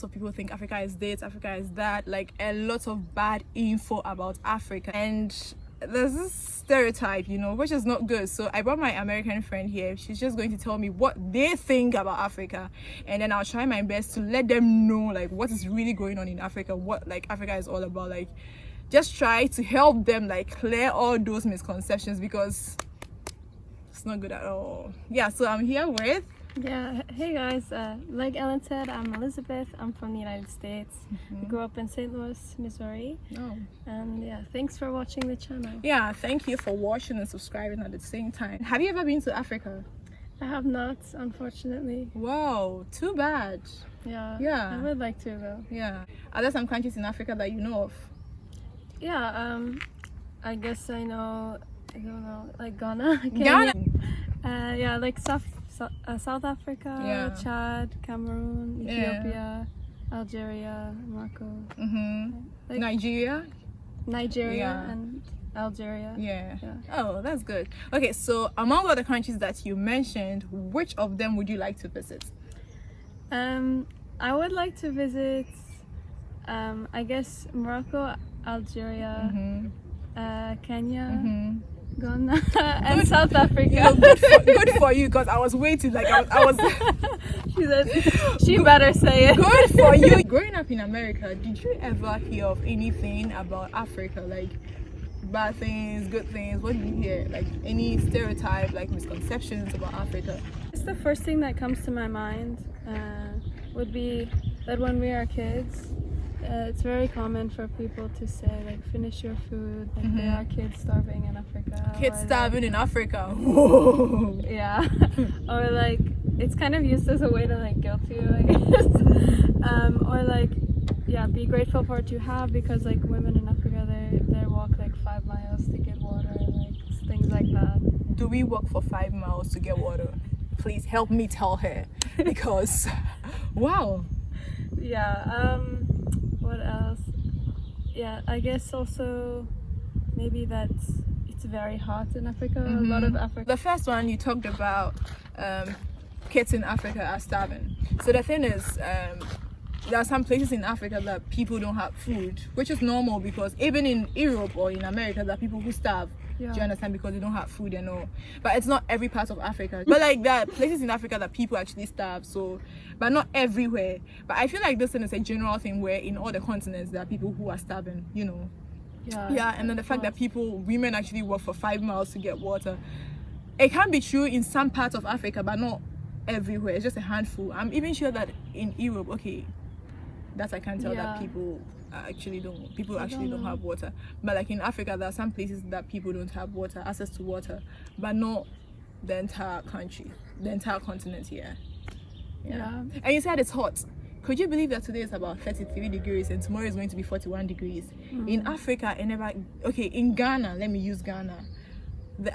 So people think Africa is this, Africa is that, like a lot of bad info about Africa. And there's this stereotype, you know, which is not good. So I brought my American friend here. She's just going to tell me what they think about Africa, and then I'll try my best to let them know like what is really going on in Africa, what like Africa is all about. Like just try to help them like clear all those misconceptions, because it's not good at all. Yeah, so I'm here with Hey guys, like Ellen said, I'm Elizabeth. I'm from the United States. I grew up in St. Louis, Missouri. And thanks for watching the channel. Yeah, thank you for watching and subscribing at the same time. Have you ever been to Africa? I have not, unfortunately. Wow, too bad. Yeah, I would like to though. Yeah. Are there some countries in Africa that you know of? Yeah, I guess I don't know, like Ghana. Ghana? Like South Africa, Chad, Cameroon, Ethiopia, Algeria, Morocco. Like Nigeria and Algeria. Yeah. Oh, that's good. Okay, so among all the countries that you mentioned, which of them would you like to visit? I would like to visit I guess Morocco, Algeria, Kenya, Ghana, and South Africa. You know, good for you, because I was waiting. Like I was. She said, she better say it. Good for you. Growing up in America, did you ever hear of anything about Africa, like bad things, good things? What did you hear? Like any stereotype, like misconceptions about Africa? It's the first thing that comes to my mind. Would be that when we are kids, it's very common for people to say like finish your food, like there are kids starving in Africa. Kids starving in Africa. Yeah. Or like it's kind of used as a way to like guilt you, I guess. Or like be grateful for what you have, because like women in Africa they walk like 5 miles to get water, like things like that. Do we walk for 5 miles to get water? Please help me tell her, because wow. What else? I guess also maybe that it's very hot in Africa. A lot of Africa. The first one you talked about, kids in Africa are starving. So the thing is, there are some places in Africa that people don't have food, which is normal, because even in Europe or in America, there are people who starve. Do you understand? Because they don't have food and all. But it's not every part of Africa. But like there are places in Africa that people actually starve. So, but not everywhere. But I feel like this thing is a general thing where in all the continents there are people who are starving. You know. And then the fact that women actually walk for 5 miles to get water. It can be true in some parts of Africa, but not everywhere. It's just a handful. I'm even sure that in Europe, that I can tell that people actually don't have water. But like in Africa, there are some places that people don't have access to water, but not the entire country, the entire continent here. And you said it's hot. Could you believe that today is about 33 degrees and tomorrow is going to be 41 degrees? In Africa, in Ghana, let me use Ghana.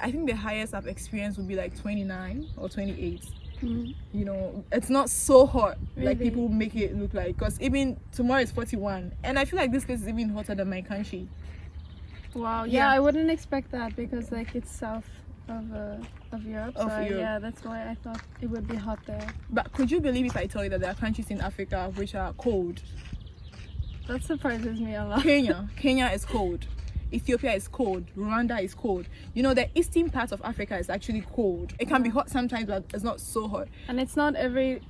I think the highest I've experienced would be like 29 or 28. You know, it's not so hot like people make it look like, because even tomorrow is 41, and I feel like this place is even hotter than my country. Wow. I wouldn't expect that, because like it's south of Europe. Yeah, that's why I thought it would be hot there. But could you believe if I tell you that there are countries in Africa which are cold? That surprises me a lot. Kenya is cold. Ethiopia is cold. Rwanda is cold. You know, the eastern part of Africa is actually cold. It can be hot sometimes, but it's not so hot. And it's not every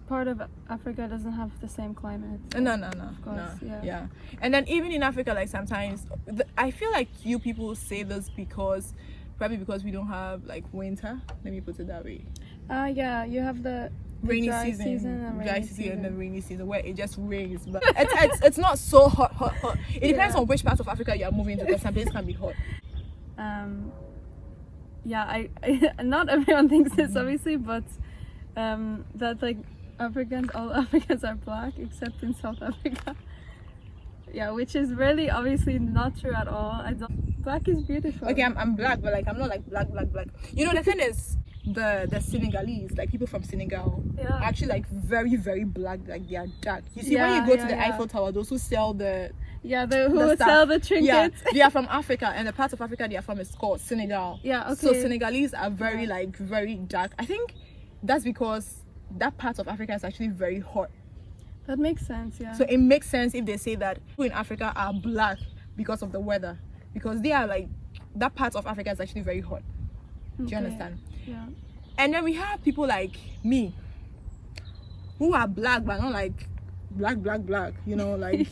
part of Africa doesn't have the same climate. So No. Of course, Yeah. And then even in Africa, like sometimes I feel like you people say this probably because we don't have like winter. Let me put it that way. You have the rainy dry season and the rainy season where it just rains, but it's not so hot. It depends on which part of Africa you are moving to, because some places can be hot. I not everyone thinks this obviously, but that like all Africans are black except in South Africa. Which is really obviously not true at all. Black is beautiful. Okay, I'm black, but like I'm not like black. You know, the thing is, the Senegalese, like people from Senegal, are actually like very, very black. Like they are dark. You see, when you go to the Eiffel Tower, those who sell the sell the trinkets, they are from Africa, and the part of Africa they are from is called Senegal. So Senegalese are very very dark. I think that's because that part of Africa is actually very hot. That makes sense, yeah. So it makes sense if they say that people in Africa are black because of the weather, because they are like, that part of Africa is actually very hot. Do you Okay. understand? Yeah. And then we have people like me who are black but not like black, you know, like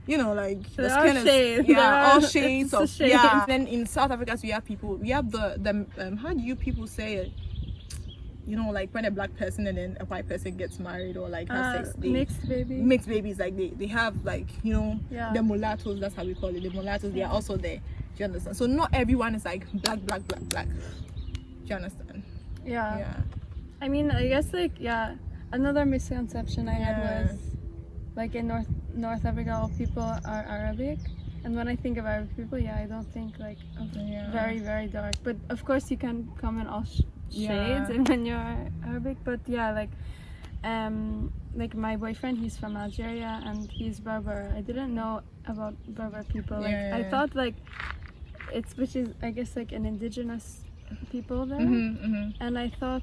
like There the are skin is, shades. yeah, all There are- shades it's a of shade. yeah. Then in South Africa we have people, we have the how do you people say it, you know, like when a black person and then a white person gets married or like has sex, Mixed baby. mixed babies, like they have like, you know, Yeah. the mulattoes, that's how we call it, the mulattoes, they Yeah. are also there. Do you understand? So not everyone is like black. Do you understand? Yeah. Yeah. I mean, I guess like, yeah, another misconception I had Yeah. was like in North Africa all people are Arabic, and when I think of Arabic people, yeah, I don't think like of Yeah. very, very dark, but of course you can come in all Yeah. shades and when you're Arabic, but yeah, like my boyfriend, he's from Algeria and he's Berber. I didn't know about Berber people. Like Yeah. I thought like which is I guess like an indigenous people there. And I thought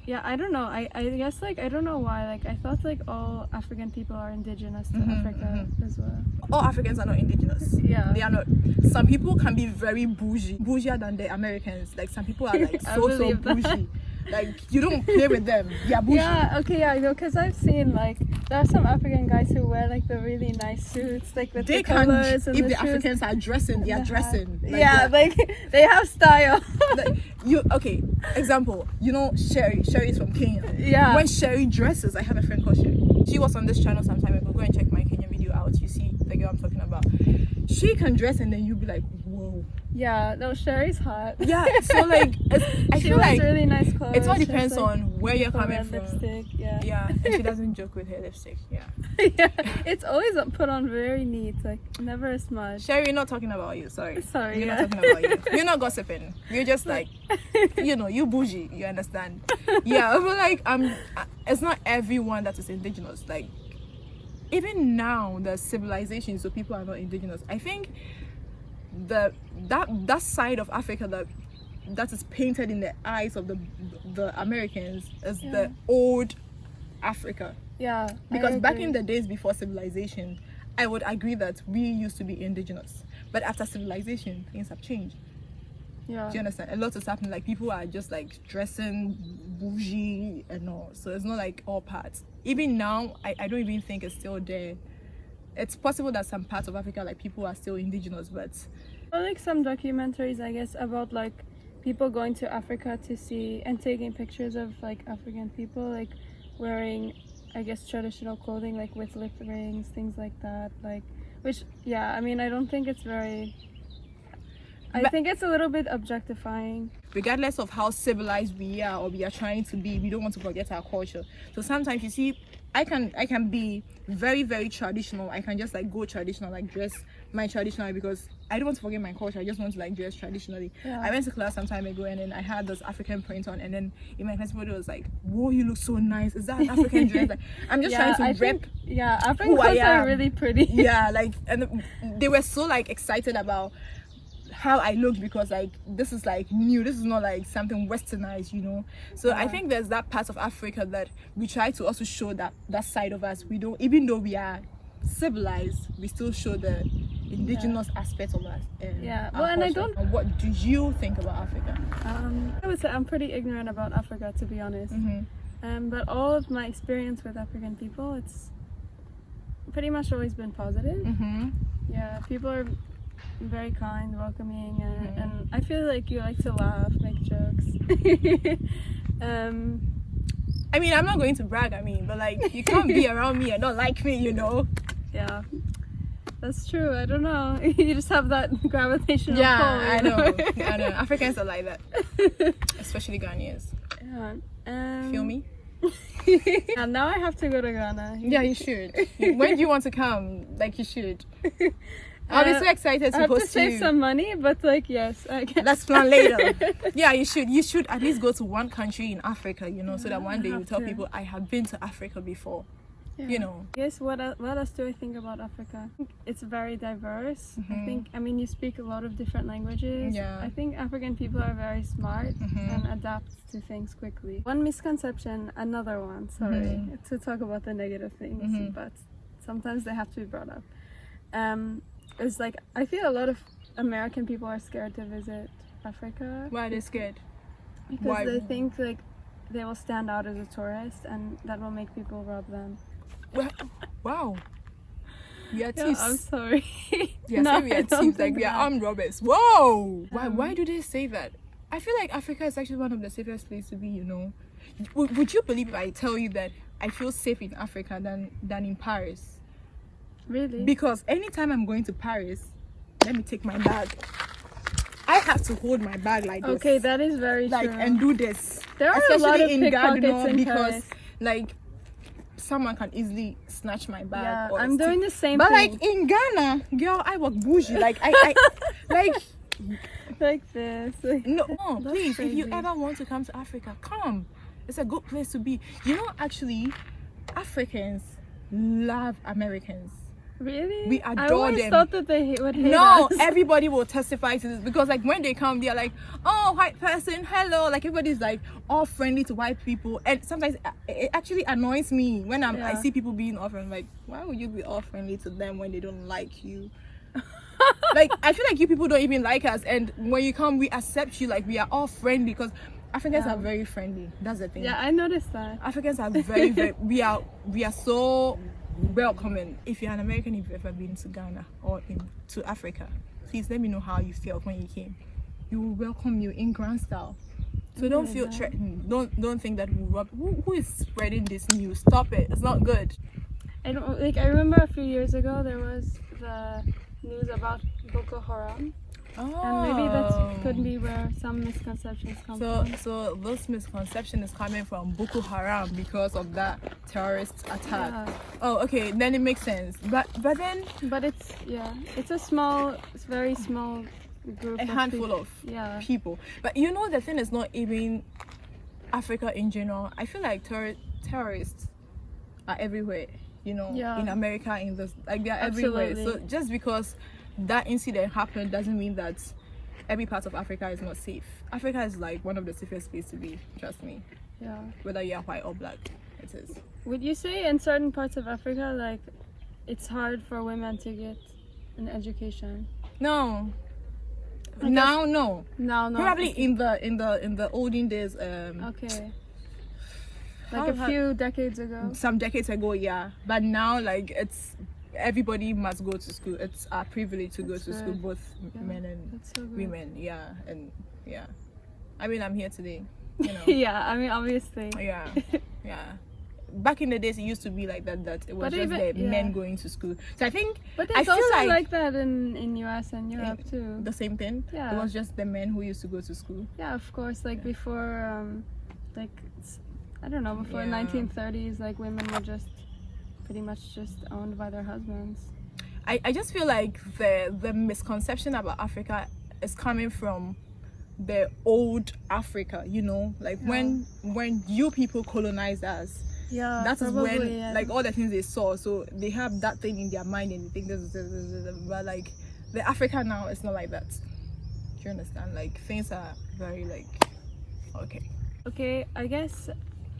yeah, I don't know, I guess like I don't know why, like I thought like all African people are indigenous to Africa as well. All Africans are not indigenous. Yeah. They are not. Some people can be very bougier than the Americans. Like some people are like I so believe that. bougie. Like you don't play with them. They are bougie. Yeah, okay, yeah, I know, because I've seen like there are some African guys who wear like the really nice suits, like with They the can, colors and if the the shoes. Africans are dressing, they are The hat. dressing. Like Yeah, that. like they have style. Like, you okay? Example, you know Sherry. Sherry is from Kenya. Yeah. When Sherry dresses, I have a friend called Sherry. She was on this channel some time ago. Go and check my Kenyan video out. You see the girl I'm talking about. She can dress and then you'll be like, whoa. Yeah, no, Sherry's hot. Yeah. So like, I She feel wears like really nice clothes. it all She has, depends like, on where you're beautiful coming red from. lipstick, yeah. Yeah, and she doesn't joke with her lipstick. Yeah. Yeah, it's always put on very neat, like never a smudge. Sherry, we're not talking about you. Sorry. Sorry, We're yeah. not talking about you. We're not gossiping. We're just like, you know, you bougie. You understand? Yeah, but like, it's not everyone that is indigenous. Like, even now, the civilization, so people are not indigenous. I think that side of Africa that is painted in the eyes of the Americans is Yeah. the old Africa. Yeah, Because I back agree. in the days before civilization, I would agree that we used to be indigenous. But after civilization, things have changed. Yeah. Do you understand? A lot has happened. Like people are just like dressing bougie and all. So it's not like all parts. Even now, I don't even think it's still there. It's possible that some parts of Africa, like people are still indigenous, but Well, like some documentaries, I guess, about like people going to Africa to see and taking pictures of like African people, like wearing, I guess, traditional clothing, like with lip rings, things like that. Like, which, yeah, I mean, I don't think it's very. I But- think it's a little bit objectifying. regardless of how civilized we are or we are trying to be, we don't want to forget our culture. So sometimes you see, I can be very, very traditional. I can just like go traditional, like dress my traditional, because I don't want to forget my culture. I just want to like dress traditionally. Yeah. I went to class some time ago and then I had this African print on, and then in my class everybody was like, whoa, you look so nice. Is that an African dress? Like, I'm just Yeah, trying I to rep. think, yeah, African who I clothes are am. really pretty. Yeah, like, and they were so like excited about how I looked, because like this is like new, this is not like something westernized, you know. So I Yeah. think there's that part of Africa that we try to also show that side of us. We don't, even though we are civilized, we still show the indigenous aspect of us. Yeah, our well, and I culture. don't- What do you think about Africa? I would say I'm pretty ignorant about Africa, to be honest. But all of my experience with African people, it's pretty much always been positive. Yeah, people are very kind, welcoming, and I feel like you like to laugh, make jokes. I mean, I'm not going to brag, but like, you can't be around me and not like me, you know. Yeah, that's true. I don't know. You just have that gravitational Yeah, pull. I you know. I know. Africans are like that, especially Ghanaians. Yeah. Feel me? And now I have to go to Ghana. Yeah, you should. When do you want to come? Like, you should. I'll be so excited I to have to host save you. some money, but like, yes, I can. Let's plan later. Yeah, you should. You should at least go to one country in Africa, you know, so that one day you have tell to. people, I have been to Africa before. you know. Yes, what else do I think about Africa? I think it's very diverse. I mean, you speak a lot of different languages. Yeah. I think African people are very smart and adapt to things quickly. One misconception, another one, sorry, to talk about the negative things, but sometimes they have to be brought up. It's like, I feel a lot of American people are scared to visit Africa. Why are they scared? Because they think like they will stand out as a tourist and that will make people rob them. Well, wow. We are Yeah, thieves. I'm sorry. Yeah, No, we I are don't thieves. Like think we are that. armed robbers. Whoa! Why do they say that? I feel like Africa is actually one of the safest places to be. You know, would you believe if I tell you that I feel safe in Africa than in Paris? Really? Because anytime I'm going to Paris, let me take my bag. I have to hold my bag like this. Okay, that is very like true. and do this. There are a lot of in pickpockets Gardner in because Paris. like someone can easily snatch my bag. Yeah, or I'm steal. doing the same But thing. like in Ghana, girl, I walk bougie. Like I like like this. no, That's please. If you crazy. ever want to come to Africa, come. It's a good place to be. You know, actually, Africans love Americans. Really? We I adore always them. thought that they would hate No, us. everybody will testify to this because like when they come, they're like, oh, white person, hello. Like everybody's like all friendly to white people, and sometimes it actually annoys me when I Yeah. see people being all friendly. Like, why would you be all friendly to them when they don't like you? Like I feel like you people don't even like us, and when you come, we accept you. Like we are all friendly because Africans Yeah. are very friendly. That's the thing. Yeah, I noticed that. Africans are very, very we are so welcoming. If you're an American, if you've ever been to Ghana or to Africa, please let me know how you felt when you came. We will welcome you in grand style. So don't feel threatened. Don't think that we'll rob. Who is spreading this news? Stop it. It's not good. I don't like. I remember a few years ago there was the news about Boko Haram, and maybe that could be where some misconceptions come from. So this misconception is coming from Boko Haram because of that terrorist attack. Yeah. Oh, okay, then it makes sense. But then But it's very small group. a of handful people. of Yeah. people. But you know, the thing is not even Africa in general. I feel like terrorists are everywhere. You know, Yeah. in America, in this, like they're everywhere. So Absolutely. just because that incident happened doesn't mean that every part of Africa is not safe. Africa is like one of the safest places to be. Trust me. Yeah. Whether you're white or black, it is. Would you say in certain parts of Africa, like, it's hard for women to get an education? No. I Now, no. No, no. Probably in the olden days. Okay. How- Like how- a few decades ago. Some decades ago, yeah, but now like it's everybody must go to school. It's our privilege to go That's to school, good. both Yeah, men and That's so good. women. Yeah, and yeah, I mean I'm here today, you know. Yeah, I mean, obviously. Yeah, yeah. Back in the days, it used to be like that. That it was But just even- the yeah. men going to school. So I think But I it's feel also like- like that in US and Europe too. the same thing. Yeah. It was just the men who used to go to school. Yeah, of course. Like before, like I don't know, before Yeah. 1930s, like women were just pretty much just owned by their husbands. I just feel like the misconception about Africa is coming from the old Africa, you know, like when you people colonized us. Yeah, That is probably, when yeah. like all the things they saw, so they have that thing in their mind and they think this, but like the Africa now is not like that. Do you understand? Like things are very like okay. Okay, I guess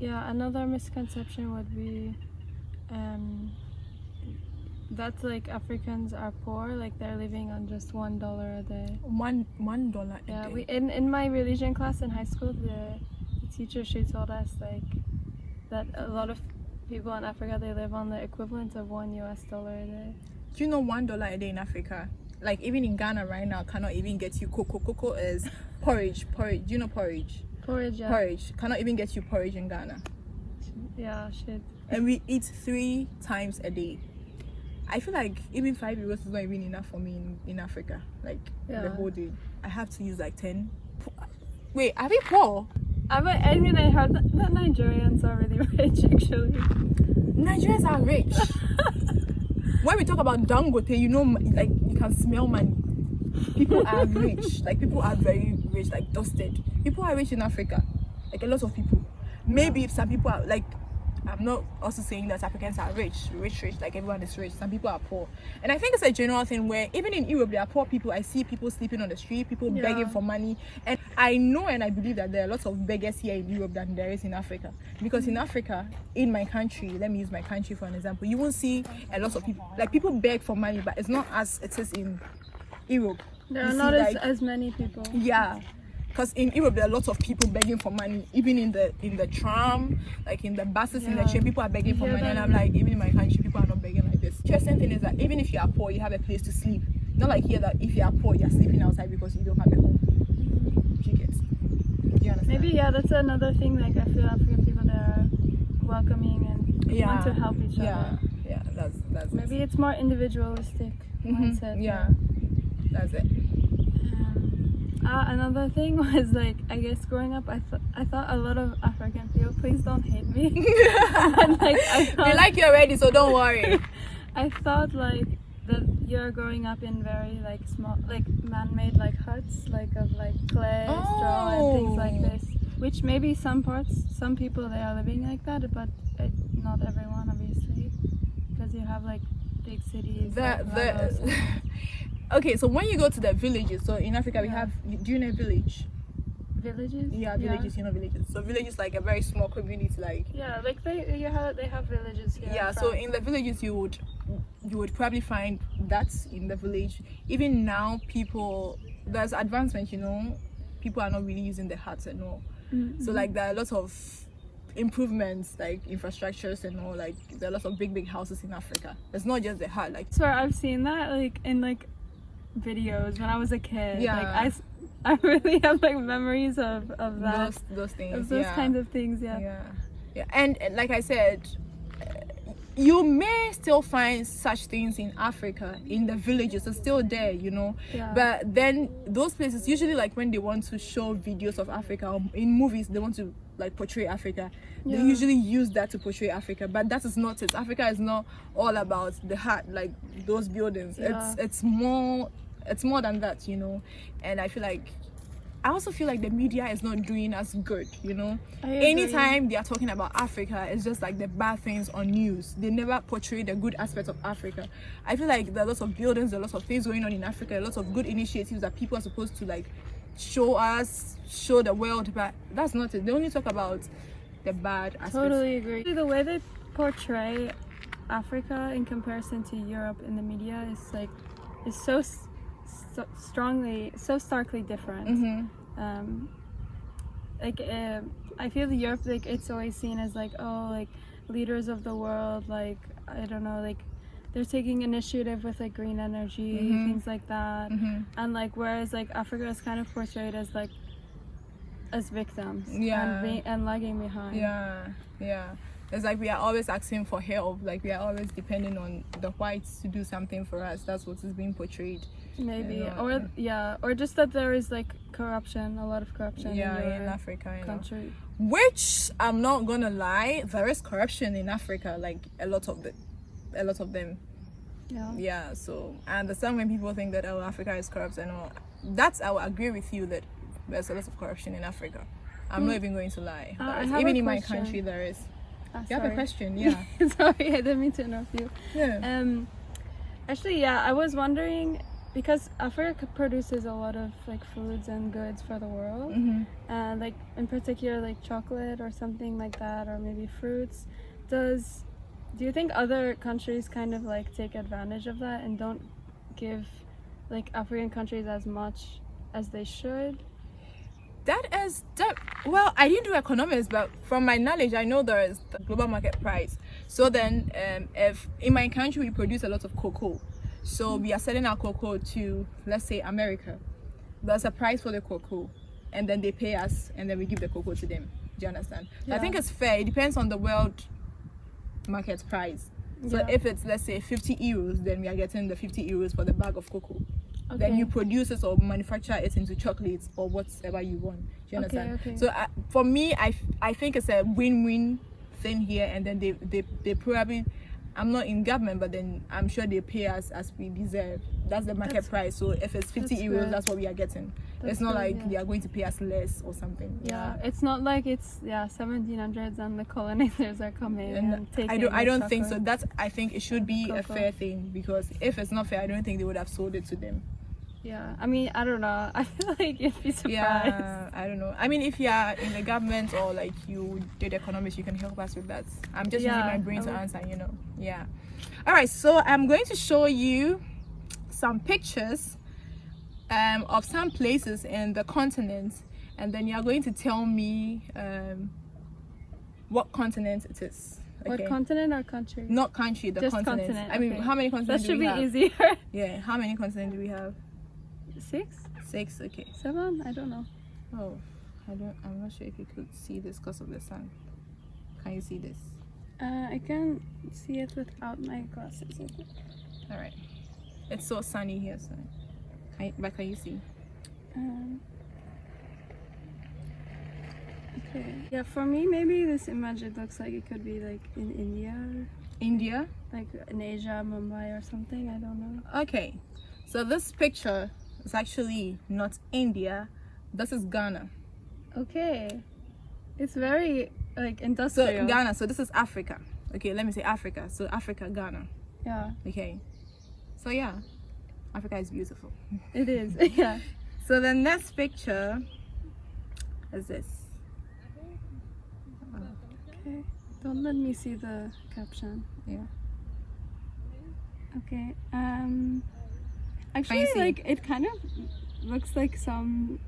another misconception would be that like Africans are poor, like they're living on just $1 a day. $1 a Yeah, day. we in my religion class in high school, the teacher, she told us like that a lot of people in Africa, they live on the equivalent of $1 a day. Do you know $1 a day in Africa? Like even in Ghana right now cannot even get you cocoa. Cocoa is porridge. Do you know porridge? Porridge, yeah. Porridge cannot even get you porridge in Ghana. Yeah, shit. And we eat 3 times a day. I feel like even €5 is not even enough for me in Africa. Like the Yeah. whole day, I have to use like 10. Wait, are we poor? I mean, I heard that Nigerians are really rich, actually. Nigerians are rich. When we talk about Dangote, you know, like you can smell money. People are rich. Like people are very rich, like dusted. People are rich in Africa. Like a lot of people. Maybe some people are like I'm not also saying that Africans are rich, like everyone is rich. Some people are poor. And I think it's a general thing where even in Europe, there are poor people. I see people sleeping on the street, people begging for money. And I know and I believe that there are lots of beggars here in Europe than there is in Africa. Because in Africa, in my country, let me use my country for an example, you won't see a lot of people, like people beg for money, but it's not as it is in Europe. There are not as many people. Yeah. Because in Europe, there are lots of people begging for money, even in the tram, like in the buses, in the train, people are begging for money. And I'm like, even in my country, people are not begging like this. Interesting thing is that even if you are poor, you have a place to sleep. Not like here that if you are poor, you're sleeping outside because you don't have a home. You get? Do you understand? Maybe, yeah, that's another thing. Like, I feel African people, they're welcoming and want to help each other. Yeah, that's maybe it's more individualistic mindset. Yeah, that's it. Another thing was, like, I guess growing up, I thought a lot of African people, please don't hate me. And, like, we like you already, so don't worry. I thought like that you're growing up in very like small, like man-made like huts, like of like clay, straw, and things like this. Which maybe some people they are living like that, but not everyone, obviously, because you have like big cities. Okay, so when you go to the villages, so in Africa we have, do you know village? Villages? Yeah, villages, you know villages. So villages like a very small community, like. Yeah, like they have villages here. Yeah, so in the villages you would probably find that in the village. Even now, there's advancement, you know, people are not really using the huts and all. So like there are lots of improvements, like infrastructures and all, like there are lots of big houses in Africa. It's not just the hut, like. So I've seen that like in like videos when I was a kid. Yeah. Like I really have like memories of that. Those things. Of those kinds of things, yeah. And like I said, you may still find such things in Africa, in the villages. It's still there, you know. Yeah. But then those places, usually like when they want to show videos of Africa, or in movies they want to like portray Africa, they usually use that to portray Africa. But that is not it. Africa is not all about the hut, like those buildings. It's more than that, you know. And I also feel like the media is not doing as good, you know. Anytime they are talking about Africa, it's just like the bad things on news. They never portray the good aspects of Africa. I feel like there are lots of buildings, there are lots of things going on in Africa, lots of good initiatives that people are supposed to like show the world, but that's not it. They only talk about the bad aspects. Totally agree. The way they portray Africa in comparison to Europe in the media is so starkly different. I feel Europe, like it's always seen as like, oh, like leaders of the world, like I don't know, like they're taking initiative with like green energy, things like that. And like whereas like Africa is kind of portrayed as like as victims and lagging behind. It's like we are always asking for help, like we are always depending on the whites to do something for us. That's what is being portrayed. Maybe, or just that there is like corruption, a lot of corruption in Africa, country. Which I'm not gonna lie, there is corruption in Africa, like a lot of them. Yeah. So I understand when people think that Africa is corrupt and all. I will agree with you that there's a lot of corruption in Africa. I'm not even going to lie. Even in my country, there is. You have a question, yeah. Sorry, I didn't mean to interrupt you. Yeah. Actually, I was wondering, because Africa produces a lot of like foods and goods for the world, and like in particular like chocolate or something like that, or maybe fruits. Do you think other countries kind of like take advantage of that and don't give like African countries as much as they should? Well, I didn't do economics, but from my knowledge, I know there is the global market price. So then, if in my country we produce a lot of cocoa, so we are selling our cocoa to, let's say, America. There's a price for the cocoa, and then they pay us, and then we give the cocoa to them. Do you understand? I think it's fair. It depends on the world market price. So if it's, let's say, 50 euros, then we are getting the 50 euros for the bag of cocoa. Then you produce it or manufacture it into chocolates or whatever you want. Do you understand? So for me, I think it's a win-win thing here, and then they probably, I'm not in government, but then I'm sure they pay us as we deserve. That's the market price. So if it's 50 euros, good. that's what we are getting. It's not like they are going to pay us less or something. Yeah, it's not like it's 1700s and the colonizers are coming and taking. I don't think so. I think it should be a fair thing, because if it's not fair, I don't think they would have sold it to them. Yeah, I mean, I don't know. I feel like you'd be surprised. Yeah, I don't know. I mean, if you are in the government or like you did economics, you can help us with that. I'm just using my brain to answer, you know. Yeah. All right, so I'm going to show you some pictures of some places in the continent, and then you're going to tell me what continent it is. Okay. What continent or country? Not country, the just continent. I mean, how many continents do we have? That should be easier. Yeah, how many continents do we have? 6? 6, okay. 7? I don't know. Oh, I'm not sure if you could see this because of the sun. Can you see this? I can see it without my glasses. All right. It's so sunny here, so. Can you see? Okay. Yeah, for me, maybe this image, it looks like it could be like in India. India? Like in Asia, Mumbai or something, I don't know. Okay. So this picture is actually not India. This is Ghana. Okay. It's very like industrial. So Ghana, so this is Africa. Okay, let me say Africa. So Africa, Ghana. Yeah. Okay. So yeah, Africa is beautiful. It is, yeah. So the next picture is this. Okay. Don't let me see the caption. Yeah. Okay. Actually, like it kind of looks like some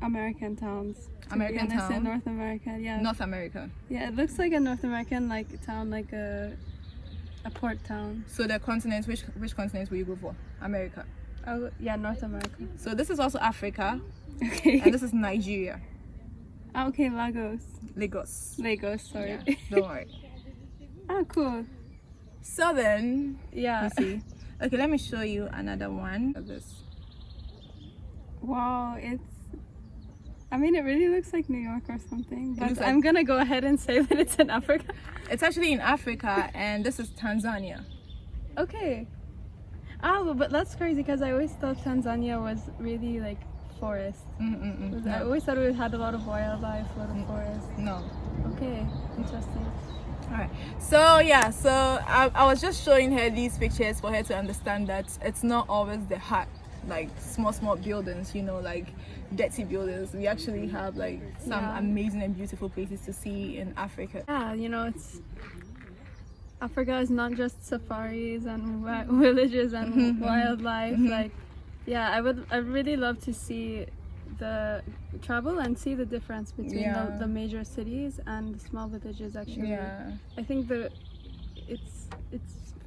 American towns. American town? In North America, yeah. North America. Yeah, it looks like a North American like town, like a port town. So the continents, which continents will you go for? America. Oh yeah, North America. So this is also Africa. Okay. And this is Nigeria. Oh, okay, Lagos. Lagos, sorry. Yeah, don't worry. Oh, cool. So then, yeah. you see. Okay, let me show you another one of this. Wow, I mean, it really looks like New York or something, but like, I'm gonna go ahead and say that it's in Africa. It's actually in Africa, and this is Tanzania. Okay. Oh, but that's crazy because I always thought Tanzania was really like forest. No. I always thought it had a lot of wildlife, a lot of forest. No. Okay, interesting. Alright, so yeah, so I was just showing her these pictures for her to understand that it's not always the hut, like small buildings, you know, like dirty buildings. We actually have like some amazing and beautiful places to see in Africa. Yeah, you know, Africa is not just safaris and villages and wildlife. Like, yeah, I'd really love to see travel and see the difference between the major cities and the small villages. Actually, I think it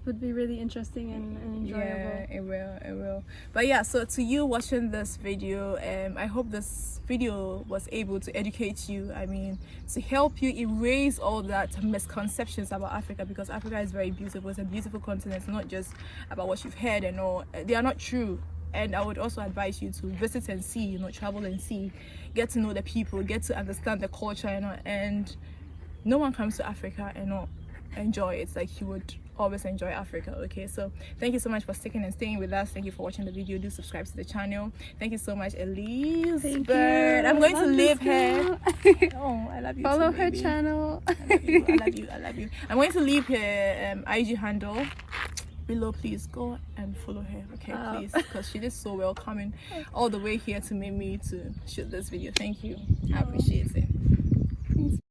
would be really interesting and enjoyable. Yeah, it will. But yeah, so to you watching this video, I hope this video was able to educate you. I mean, to help you erase all that misconceptions about Africa, because Africa is very beautiful. It's a beautiful continent. It's not just about what you've heard and all. They are not true. And I would also advise you to visit and see, you know, travel and see, get to know the people, get to understand the culture, you know. And no one comes to Africa and not enjoy it like you would always enjoy Africa. Okay, so thank you so much for sticking and staying with us. Thank you for watching the video. Do subscribe to the channel. Thank you so much, Elise. Thank you. I'm going to leave her. Oh, I love you. Follow too, her baby. channel. I love you. I'm going to leave her IG handle below. Please go and follow her, okay? Please, because she did so well coming all the way here to make me to shoot this video. Thank you. I appreciate it.